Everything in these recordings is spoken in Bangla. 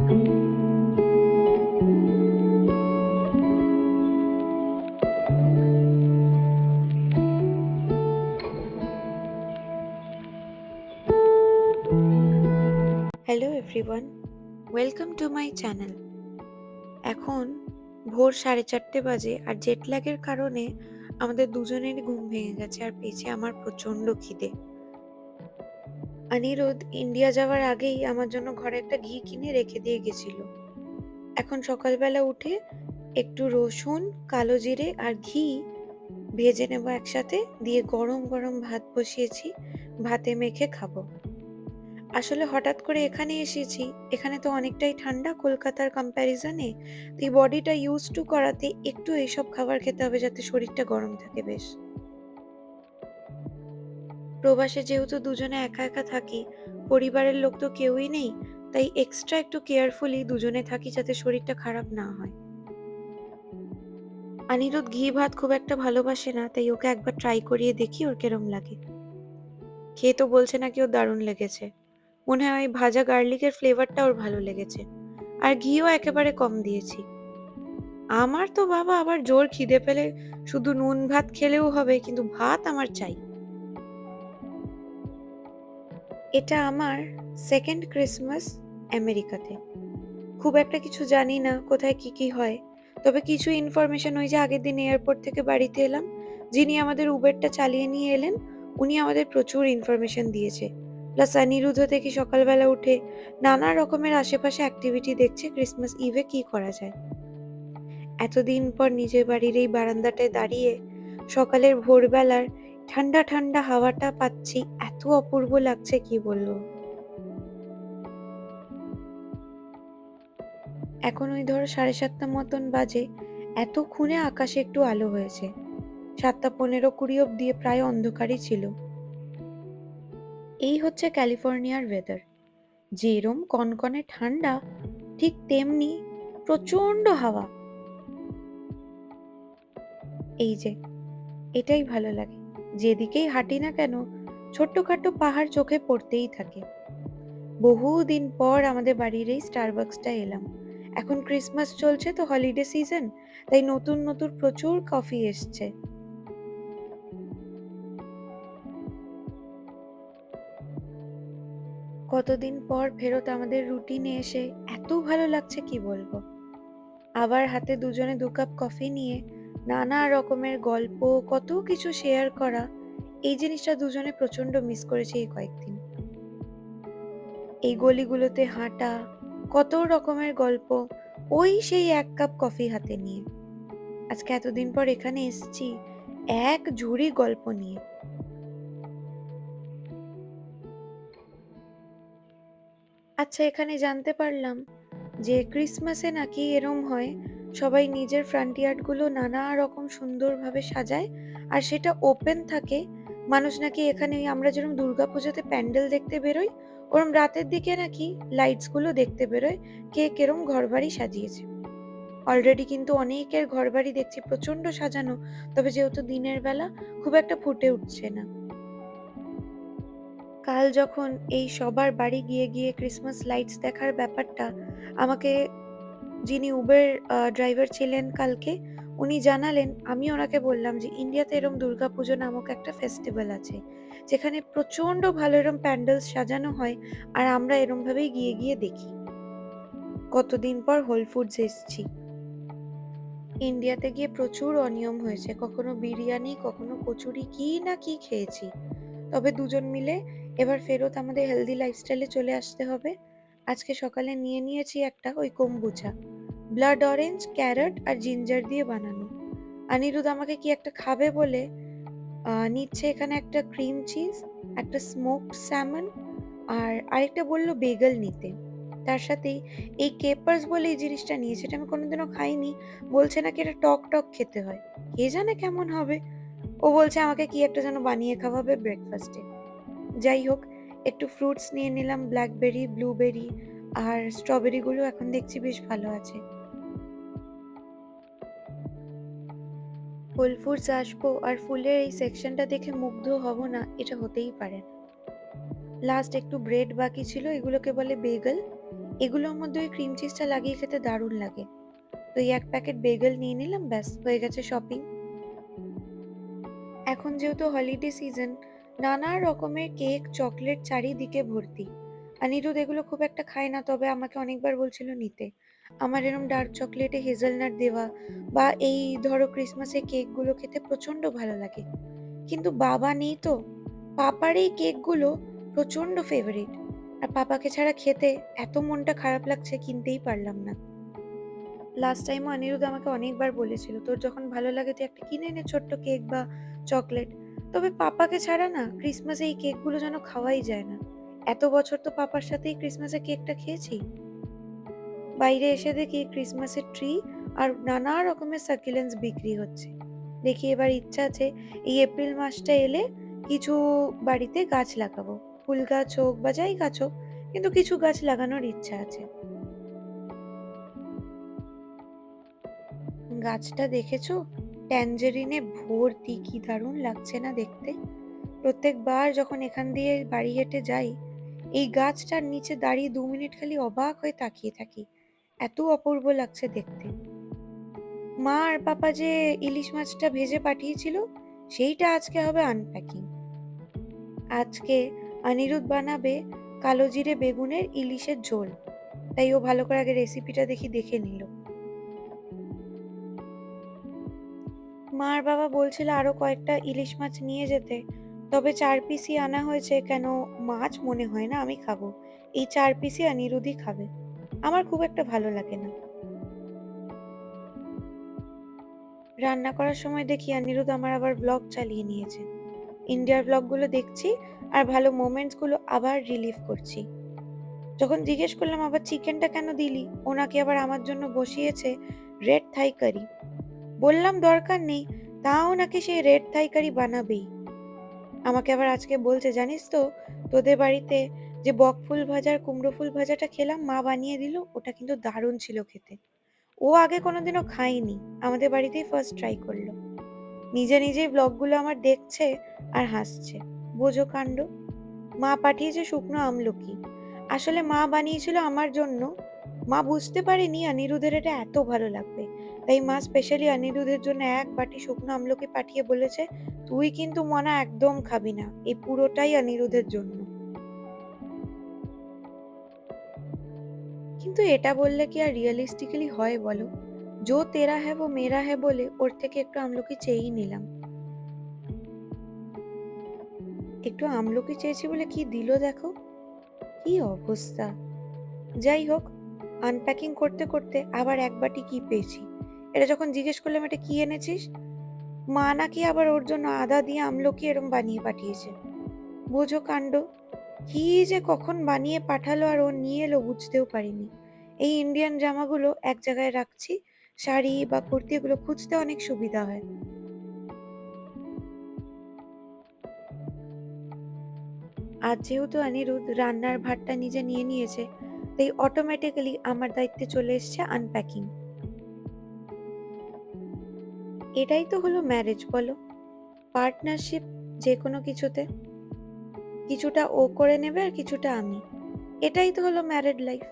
Hello everyone, welcome to my channel. এখন ভোর 4:30 বাজে, আর জেট ল্যাগের কারণে আমাদের দুজনেরই ঘুম ভেঙে গেছে, আর পেয়েছে আমার প্রচণ্ড খিদে। অনিরুদ্ধ ইন্ডিয়া যাওয়ার আগেই আমার জন্য ঘরে একটা ঘি কিনে রেখে দিয়ে গেছিল। এখন সকালবেলা উঠে একটু রসুন, কালো জিরে আর ঘি ভেজে নেবো একসাথে, দিয়ে গরম গরম ভাত বসিয়েছি, ভাতে মেখে খাবো। আসলে হঠাৎ করে এখানে এসেছি, এখানে তো অনেকটাই ঠান্ডা কলকাতার কম্প্যারিজনে। তো এই বডিটা ইউজ টু করাতে একটু এইসব খাবার খেতে হবে যাতে শরীরটা গরম থাকে বেশ। প্রবাসে যেহেতু দুজনে একা একা থাকি, পরিবারের লোক তো কেউই নেই, তাই এক্সট্রা একটু কেয়ারফুলি দুজনে থাকি যাতে শরীরটা খারাপ না হয়। অনিরুদ্ধ ঘি ভাত খুব একটা ভালোবাসে না, তাই ওকে একবার ট্রাই করিয়ে দেখি ওর কেরম লাগে। খেয়ে তো বলছে নাকি ওর দারুণ লেগেছে। মনে হয় ওই ভাজা গার্লিকের ফ্লেভারটা ওর ভালো লেগেছে, আর ঘিও একেবারে কম দিয়েছি। আমার তো বাবা আবার জোর খিদে পেলে শুধু নুন ভাত খেলেও হবে, কিন্তু ভাত আমার চাই। এটা আমার সেকেন্ড ক্রিসমাস আমেরিকাতে। খুব একটা কিছু জানি না কোথায় কি কি হয়, তবে কিছু ইনফরমেশন ওই যে আগের দিন এয়ারপোর্ট থেকে বাড়িতে এলাম, যিনি আমাদের উবেরটা চালিয়ে নিয়ে এলেন, উনি আমাদের প্রচুর ইনফরমেশন দিয়েছে। প্লাস অনিরুদ্ধ থেকে সকালবেলা উঠে নানা রকমের আশেপাশে অ্যাক্টিভিটি দেখছে ক্রিসমাস ইভে কি করা যায়। এতদিন পর নিজের বাড়ির এই বারান্দাটায় দাঁড়িয়ে সকালের ভোরবেলার ঠান্ডা ঠান্ডা হাওয়াটা পাচ্ছি, এত অপূর্ব লাগছে কি বলবো। এখন ওই ধরো 7:30 মতন বাজে, এতক্ষণে আকাশে একটু আলো হয়েছে। 7:15-20 অব্দি প্রায় অন্ধকারই ছিল। এই হচ্ছে ক্যালিফোর্নিয়ার ওয়েদার। যেরম কনকনে ঠান্ডা, ঠিক তেমনি প্রচন্ড হাওয়া। এই যে এটাই ভালো লাগে, যেদিকেই হাঁটি না কেন ছোট্টখাটো পাহাড় চোখে পড়তেই থাকে। বহুদিন পর আমাদের বাড়ির এই স্টারবাকসটা এলাম। এখন ক্রিসমাস চলছে তো, হলিডে সিজন, তাই নতুন নতুন প্রচুর কফি এসছে। কতদিন পর ফেরত আমাদের রুটিনে এসে এত ভালো লাগছে কি বলবো। আবার হাতে দুজনে 2 কাপ কফি নিয়ে নানা রকমের গল্প, কত কিছু শেয়ার করা, এই জিনিসটা দুজনে প্রচন্ড মিস করেছি এই কয়েকদিন। এই গলিগুলোতে হাঁটা, কত রকমের গল্প, ওই সেই 1 কাপ কফি হাতে নিয়ে। আজকে এতদিন পর এখানে এসেছি এক ঝুড়ি গল্প নিয়ে। আচ্ছা, এখানে জানতে পারলাম যে ক্রিসমাসে নাকি এরম হয়, সবাই নিজের ফ্রন্ট ইয়ার্ডগুলো নানা রকম সুন্দরভাবে সাজায়, আর সেটা ওপেন থাকে। মানুষ নাকি এখানে ওই আমরা যেরকম দুর্গাপুজোতে প্যান্ডেল দেখতে বেরোই, ওরম রাতের দিকে নাকি লাইটসগুলো দেখতে বেরোয়, কে কেরম ঘরবাড়ি সাজিয়েছে। অলরেডি কিন্তু অনেকের ঘরবাড়ি দেখছি প্রচন্ড সাজানো, তবে যেহেতু দিনের বেলা খুব একটা ফুটে উঠছে না। কাল যখন এই সবার বাড়ি গিয়ে গিয়ে ক্রিসমাস লাইটস দেখার ব্যাপারটা আমাকে, যিনি উবের ড্রাইভার ছিলেন কালকে, উনি জানালেন, আমি ওনাকে বললাম যে ইন্ডিয়াতে এরম দুর্গাপুজো নামক একটা ফেস্টিভ্যাল আছে, যেখানে প্রচন্ড ভালো এরম প্যান্ডেলস সাজানো হয়, আর আমরা এরম ভাবেই গিয়ে গিয়ে দেখি। কতদিন পর হোল ফুডস এসছি। ইন্ডিয়াতে গিয়ে প্রচুর অনিয়ম হয়েছে, কখনো বিরিয়ানি, কখনো কচুরি, কি না কি খেয়েছি। তবে দুজন মিলে এবার ফেরত আমাদের হেলদি লাইফস্টাইলে চলে আসতে হবে। আজকে সকালে নিয়ে নিয়েছি একটা ওই কম্বুচা, ব্লাড অরেঞ্জ, ক্যারট আর জিঞ্জার দিয়ে বানানো। অনিরুদ্ধ আমাকে কি একটা খাবে বলে নিচ্ছে এখানে একটা ক্রিম চিজ, একটা স্মোকড স্যামন, আর আরেকটা বললো বেগল নিতে। তার সাথেই এই কেপার্স বলে এই জিনিসটা নিয়েছে, এটা আমি কোনোদিনও খাইনি। বলছে নাকি এটা টক টক খেতে হয়, কে জানে কেমন হবে। ও বলছে আমাকে কি একটা যেন বানিয়ে খাওয়াবে ব্রেকফাস্টে। যাই হোক, একটু ফ্রুটস নিয়ে নিলাম, ব্ল্যাকবেরি, ব্লুবেরি আর স্ট্রবেরি গুলো এখন দেখছি বেশ ভালো আছে। হোল ফুডস আসবো আর ফুলের এই সেকশনটা দেখে মুগ্ধ হব না, এটা হতেই পারে না। লাস্ট একটু ব্রেড বাকি ছিল, এগুলোকে বলে বেগল। এগুলোর মধ্যে ওই ক্রিম চিজটা লাগিয়ে খেতে দারুণ লাগে। তো এই ১ প্যাকেট বেগেল নিয়ে নিলাম, ব্যাস হয়ে গেছে শপিং। এখন যেহেতু হলিডে সিজন, নানা রকমের কেক, চকলেট চারিদিকে ভর্তি। অনিরুদ্ধ এগুলো খুব একটা খায় না, তবে আমাকে অনেকবার বলছিল নিতে। আমার এরম ডার্ক চকলেটে হেজেলনাট দেওয়া বা এই ধরো ক্রিসমাসে কেকগুলো খেতে প্রচন্ড ভালো লাগে। কিন্তু বাবা নেই তো। পাপার এই কেকগুলো প্রচন্ড ফেভারিট। আর পাপাকে ছাড়া খেতে এত মনটা খারাপ লাগছে, কিনতেই পারলাম না। লাস্ট টাইমও অনিরুদ্ধ আমাকে অনেকবার বলেছিল, তোর যখন ভালো লাগে তুই একটা কিনে নে ছোট্ট কেক বা চকলেট। তবে পাপাকে ছাড়া না ক্রিসমাসে এই কেকগুলো যেন খাওয়াই যায় না। এত বছর তো পাপার সাথেই ক্রিসমাসে কেকটা খেয়েছি। বাইরে এসে দেখি ক্রিসমাসের ট্রি আর নানা রকমের সাকুলেন্টস বিক্রি হচ্ছে। দেখি এবার ইচ্ছা আছে এই এপ্রিল মাসটা এলে কিছু বাড়িতে গাছ লাগাবো। ফুল গাছ হোক বা যাই গাছ হোক, কিন্তু কিছু গাছ লাগানোর ইচ্ছা আছে। গাছটা দেখেছো? ট্যাঞ্জেরিনে ভর্তি, কি দারুণ লাগছে না দেখতে। প্রত্যেকবার যখন এখান দিয়ে বাড়ি হেঁটে যাই, এই গাছটার নিচে দাঁড়িয়ে ২ মিনিট খালি অবাক হয়ে তাকিয়ে থাকি। এত অপূর্ব লাগছে দেখতে। মা আর পাপা যে ইলিশ মাছটা ভেজে পাঠিয়েছিল, সেইটা আজকে হবে আনপ্যাকিং। আজকে অনিরুদ্ধ বানাবে কালো জিরে বেগুনের ইলিশের ঝোল। তাই ও ভালো করে আগে রেসিপিটা দেখে নিল। মা আর বাবা বলছিল আরো কয়েকটা ইলিশ মাছ নিয়ে যেতে, তবে ৪ পিসই আনা হয়েছে, কেন মাছ মনে হয় না আমি খাবো। এই ৪ পিসই অনিরুদ্ধই খাবে। আমার খুব একটা ভালো লাগে না। রান্না করার সময় দেখি অনিরুদ্ধ আমার আবার ব্লগ চালিয়ে নিয়েছে। ইন্ডিয়ার ব্লগগুলো দেখছি আর ভালো মোমেন্টস গুলো আবার রিলিভ করছি। যখন জিজ্ঞেস করলাম আবার চিকেনটা কেন দিলি, ও নাকি আবার আমার জন্য বসিয়েছে রেড থাই কারি। বললাম দরকার নেই, তাও নাকি সেই রেড থাই কারি বানাবেই। আমাকে আবার আজকে বলছে, জানিস তো তোদের বাড়িতে যে বকফুল ভাজা আর কুমড়ো ফুল ভাজাটা খেলাম, মা বানিয়ে দিল, ওটা কিন্তু দারুণ ছিল খেতে। ও আগে কোনোদিনও খায়নি, আমাদের বাড়িতেই ফার্স্ট ট্রাই করলো। নিজেই ব্লগগুলো আমার দেখছে আর হাসছে। বোঝো কাণ্ড। মা পাঠিয়েছে শুকনো আমলকি। আসলে মা বানিয়েছিল আমার জন্য। মা বুঝতে পারেনি অনিরুদ্ধের এটা এত ভালো লাগবে। তাই মা স্পেশালি অনিরুদ্ধের জন্য ১ বাটি শুকনো আমলকি পাঠিয়ে বলেছে, তুই কিন্তু মনা একদম খাবি না। এই পুরোটাই অনিরুদ্ধের জন্য। কিন্তু এটা বললে কি আর রিয়ালিস্টিক্যালি হয় বলো? "জো তেরা হ্যায় वो মেরা হ্যায়" বলে ওর থেকে একটু আমলকি চেয়েই নিলাম। একটু আমলকি চেয়েছি বলে কি দিল দেখো? কি অবস্থা! যাই হোক, আনপ্যাকিং করতে আবার ১ বাটি কি পেয়েছি। এটা যখন জিজ্ঞেস করলাম, "এটা কি এনেছিস?" মা নাকি আবার ওর জন্য আদা দিয়ে আমলকি এরম বানিয়ে পাঠিয়েছে। বোঝো কাণ্ড। কি যে কখন বানিয়ে পাঠালো আর ও নিয়ে এলো বুঝতেও পারিনি। এই ইন্ডিয়ান জামাগুলো এক জায়গায় রাখছি, শাড়ি বা কুর্তি এগুলো খুঁজতে অনেক সুবিধা হয়। আজ যেহেতু অনিরুদ্ধ রান্নার ভারটা নিজে নিয়ে নিয়েছে, তাই অটোমেটিক্যালি আমার দায়িত্বে চলে এসছে আনপ্যাকিং। এটাই তো হলো ম্যারেজ বলো? পার্টনারশিপ যেকোনো কিছুতে। কিছুটা ও করে নেবে আর কিছুটা আমি। এটাই তো হলো ম্যারেড লাইফ।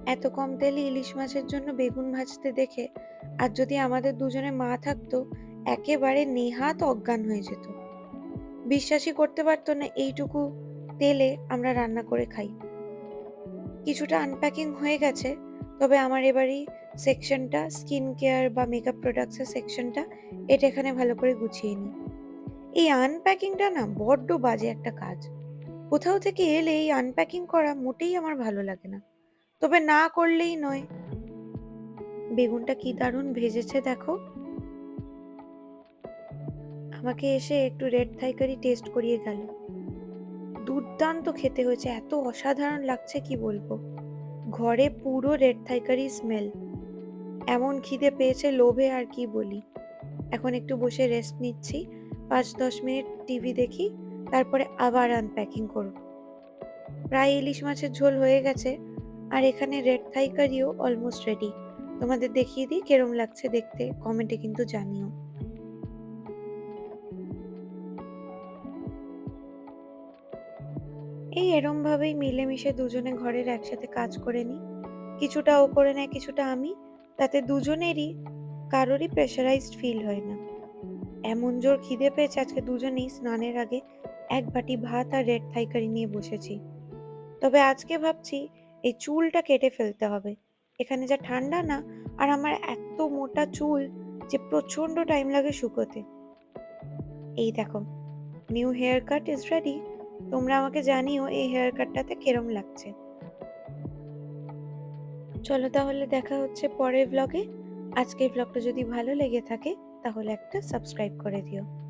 এত কম তেলে ইলিশ মাছের জন্য বেগুন ভাজতে দেখে আর যদি আমাদের দুজনের মা থাকতো, একেবারে নেহাত অজ্ঞান হয়ে যেত। বিশ্বাসই করতে পারতো না এইটুকু তেলে আমরা রান্না করে খাই। কিছুটা আনপ্যাকিং হয়ে গেছে, তবে আমার এবারই সেকশনটা স্কিন কেয়ার বা মেকআপ প্রোডাক্টস এর সেকশনটা, এটা এখানে ভালো করে গুছিয়ে নিই। এই আনপ্যাকিংটা না বড্ড বাজে একটা কাজ। কোথাও থেকে এলে এই আনপ্যাকিং করা মোটেই আমার ভালো লাগে না। তবে না করলেই নয়। বেগুনটা কি দারুণ ভেজেছে দেখো। আমাকে এসে একটু রেড থাই কারি টেস্ট করিয়ে গেল। দুর্দান্ত খেতে হয়েছে, এত অসাধারণ লাগছে কি বলবো। ঘরে পুরো রেড থাই কারি স্মেল। এমন খিদে পেয়েছে লোভে আর কি বলি। এখন একটু বসে রেস্ট নিচ্ছি, ৫-১০ মিনিট টিভি দেখি, তারপরে আবার আনপ্যাকিং করব। প্রায় ইলিশ মাছের ঝোল হয়ে গেছে আর এখানে রেড থাই কারিও অলমোস্ট রেডি। তোমাদের দেখিয়ে দিই কেরম লাগছে দেখতে, কমেন্টে কিন্তু জানিও। এই এরমভাবেই মিলেমিশে দুজনে ঘরের একসাথে কাজ করে নিই। কিছুটা ও করে নেয়, কিছুটা আমি। তাতে দুজনেরই কারোরই প্রেশারাইজড ফিল হয় না। এমন জোর খিদে পেয়েছে আজকে দুজনেই স্নানের আগে ১ বাটি ভাত আর রেড থাই কারি নিয়ে বসেছি। তবে আজকে ভাবছি এই চুলটা কেটে ফেলতে হবে। এখানে যা ঠান্ডা না, আর আমার এত মোটা চুল যে প্রচন্ড টাইম লাগে শুকোতে। এই দেখো, new haircut is ready. তোমরা আমাকে জানিও এই হেয়ার কাটটাতে কিরম লাগছে। চলো তাহলে দেখা হচ্ছে পরের ভ্লগে। আজকের ভ্লগটা যদি ভালো লেগে থাকে তাহলে একটা সাবস্ক্রাইব করে দিও।